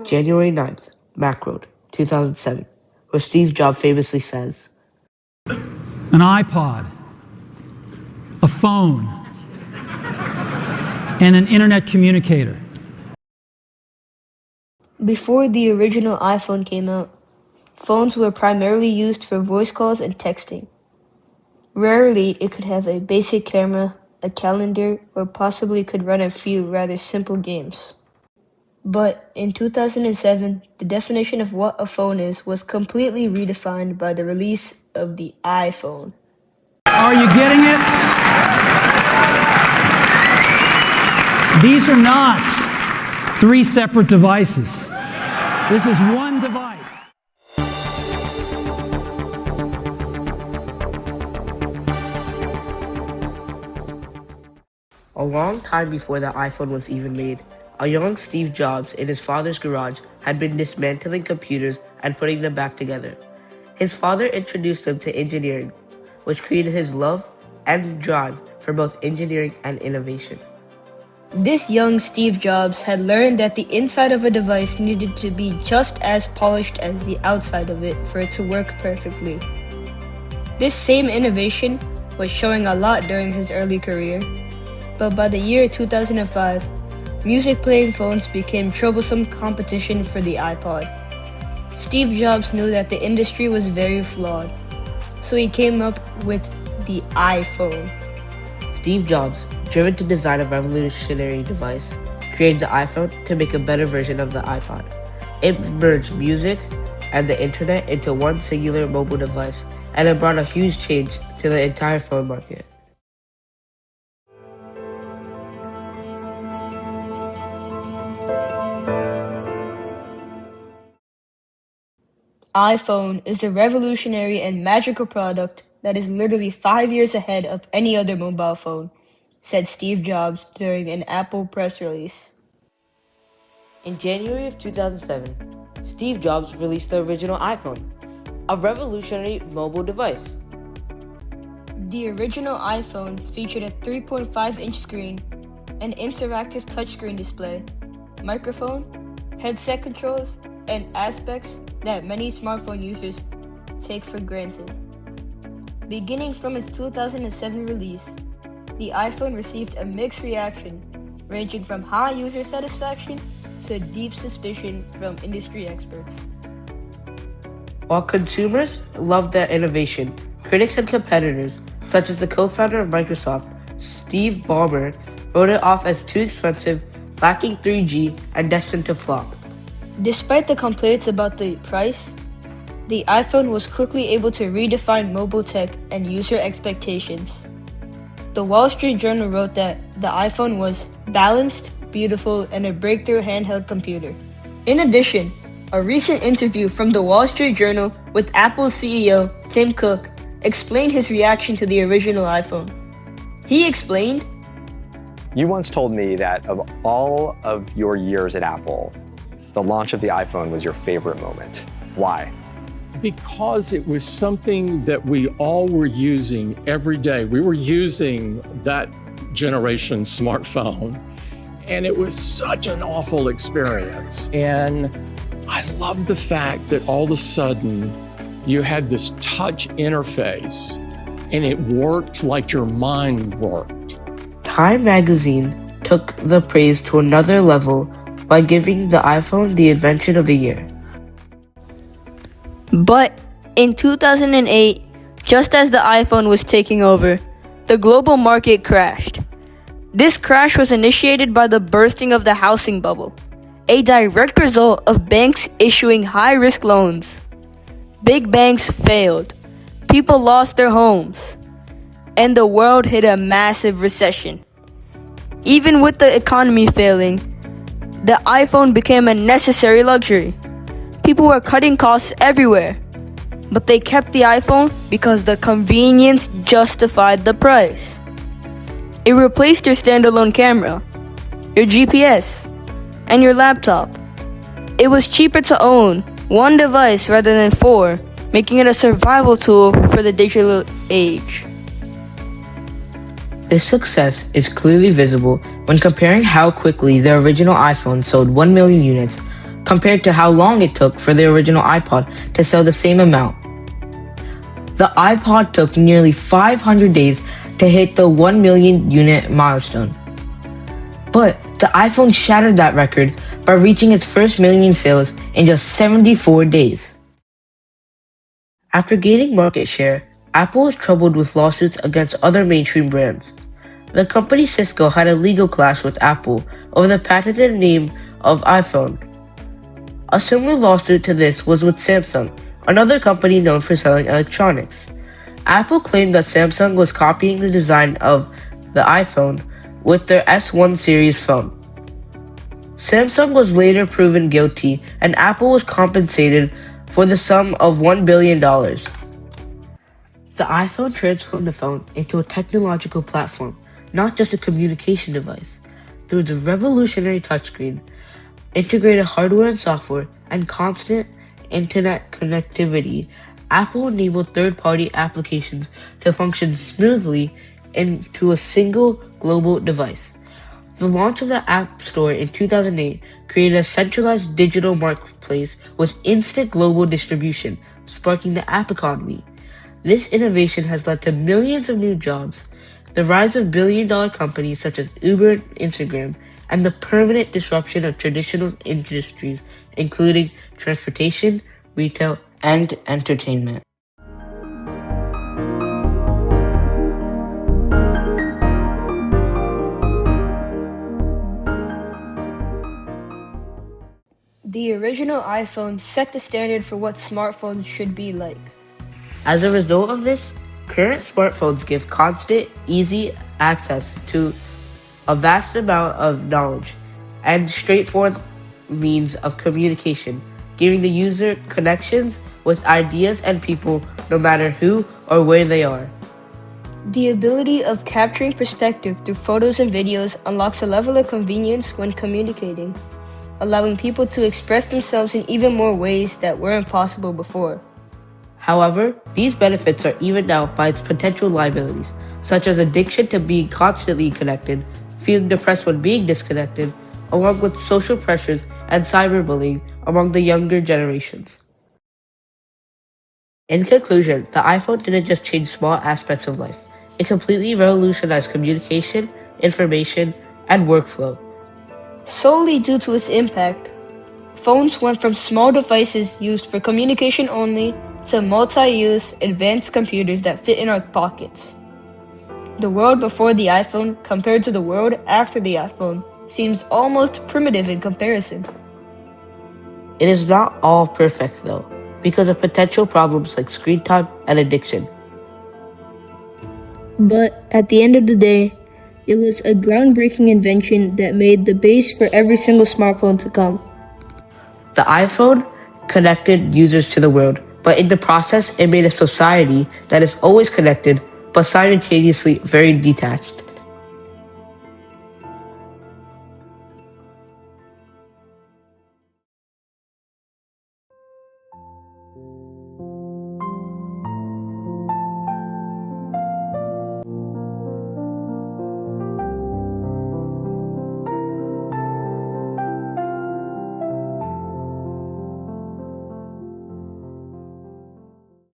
January 9th, Macroad, 2007, where Steve Jobs famously says, an iPod, a phone, and an internet communicator. Before the original iPhone came out, phones were primarily used for voice calls and texting. Rarely it could have a basic camera, a calendar, or possibly could run a few rather simple games. But in 2007, the definition of what a phone is was completely redefined by the release of the iPhone. Are you getting it? These are not three separate devices. This is one device. a long time before the iPhone was even made, a young Steve Jobs in his father's garage had been dismantling computers and putting them back together. His father introduced him to engineering, which created his love and drive for both engineering and innovation. This young Steve Jobs had learned that the inside of a device needed to be just as polished as the outside of it for it to work perfectly. This same innovation was showing a lot during his early career, but by the year 2005, music-playing phones became troublesome competition for the iPod. Steve Jobs knew that the industry was very flawed, so he came up with the iPhone. Steve Jobs, driven to design a revolutionary device, created the iPhone to make a better version of the iPod. It merged music and the internet into one singular mobile device, and it brought a huge change to the entire phone market. iPhone is a revolutionary and magical product that is literally 5 years ahead of any other mobile phone, said Steve Jobs during an Apple press release. In January of 2007, Steve Jobs released the original iPhone, a revolutionary mobile device. The original iPhone featured a 3.5-inch screen, an interactive touchscreen display, microphone, headset controls, and aspects that many smartphone users take for granted. Beginning from its 2007 release, the iPhone received a mixed reaction, ranging from high user satisfaction to deep suspicion from industry experts. While consumers loved the innovation, critics and competitors, such as the co-founder of Microsoft, Steve Ballmer, wrote it off as too expensive, lacking 3G, and destined to flop. Despite the complaints about the price, the iPhone was quickly able to redefine mobile tech and user expectations. The Wall Street Journal wrote that the iPhone was balanced, beautiful, and a breakthrough handheld computer. In addition, a recent interview from the Wall Street Journal with Apple CEO Tim Cook explained his reaction to the original iPhone. He explained, "You once told me that of all of your years at Apple, the launch of the iPhone was your favorite moment. Why?" Because it was something that we all were using every day. We were using that generation smartphone, and it was such an awful experience. And I love the fact that all of a sudden you had this touch interface and it worked like your mind worked. Time magazine took the praise to another level by giving the iPhone the invention of the year. But in 2008, just as the iPhone was taking over, the global market crashed. This crash was initiated by the bursting of the housing bubble, a direct result of banks issuing high-risk loans. Big banks failed, people lost their homes, and the world hit a massive recession. Even with the economy failing, the iPhone became a necessary luxury. People were cutting costs everywhere, but they kept the iPhone because the convenience justified the price. It replaced your standalone camera, your GPS, and your laptop. It was cheaper to own one device rather than four, making it a survival tool for the digital age. This success is clearly visible when comparing how quickly the original iPhone sold 1 million units compared to how long it took for the original iPod to sell the same amount. The iPod took nearly 500 days to hit the 1 million unit milestone. But the iPhone shattered that record by reaching its first million sales in just 74 days. After gaining market share, Apple was troubled with lawsuits against other mainstream brands. The company Cisco had a legal clash with Apple over the patented name of iPhone. A similar lawsuit to this was with Samsung, another company known for selling electronics. Apple claimed that Samsung was copying the design of the iPhone with their S1 series phone. Samsung was later proven guilty and Apple was compensated for the sum of $1 billion. The iPhone transformed the phone into a technological platform, not just a communication device. Through the revolutionary touchscreen, integrated hardware and software, and constant internet connectivity, Apple enabled third-party applications to function smoothly into a single global device. The launch of the App Store in 2008 created a centralized digital marketplace with instant global distribution, sparking the app economy. This innovation has led to millions of new jobs, the rise of billion-dollar companies such as Uber and Instagram, and the permanent disruption of traditional industries, including transportation, retail, and entertainment. The original iPhone set the standard for what smartphones should be like. As a result of this, current smartphones give constant, easy access to a vast amount of knowledge and straightforward means of communication, giving the user connections with ideas and people no matter who or where they are. The ability of capturing perspective through photos and videos unlocks a level of convenience when communicating, allowing people to express themselves in even more ways that weren't possible before. However, these benefits are evened out by its potential liabilities, such as addiction to being constantly connected, feeling depressed when being disconnected, along with social pressures and cyberbullying among the younger generations. In conclusion, the iPhone didn't just change small aspects of life. It completely revolutionized communication, information, and workflow. Solely due to its impact, phones went from small devices used for communication only to multi-use advanced computers that fit in our pockets. The world before the iPhone compared to the world after the iPhone seems almost primitive in comparison. It is not all perfect though, because of potential problems like screen time and addiction. But at the end of the day, it was a groundbreaking invention that made the base for every single smartphone to come. The iPhone connected users to the world, but in the process, it made a society that is always connected, but simultaneously very detached.